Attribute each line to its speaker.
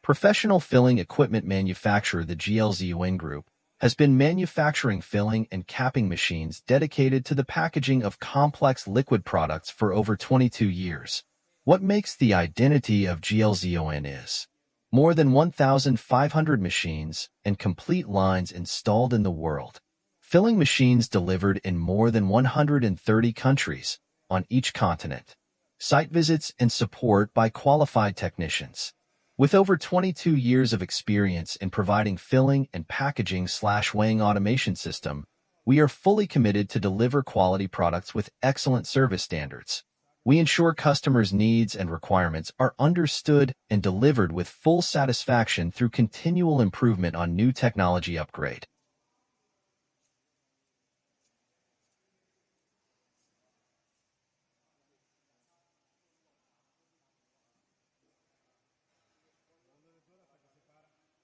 Speaker 1: Professional filling equipment manufacturer the GLZON Group has been manufacturing filling and capping machines dedicated to the packaging of complex liquid products for over 22 years. What makes the identity of GLZON is more than 1,500 machines and complete lines installed in the world. Filling machines delivered in more than 130 countries on each continent. Site visits and support by qualified technicians. With over 22 years of experience in providing filling and packaging/weighing automation system, we are fully committed to deliver quality products with excellent service standards. We ensure customers' needs and requirements are understood and delivered with full satisfaction through continual improvement on new technology upgrade.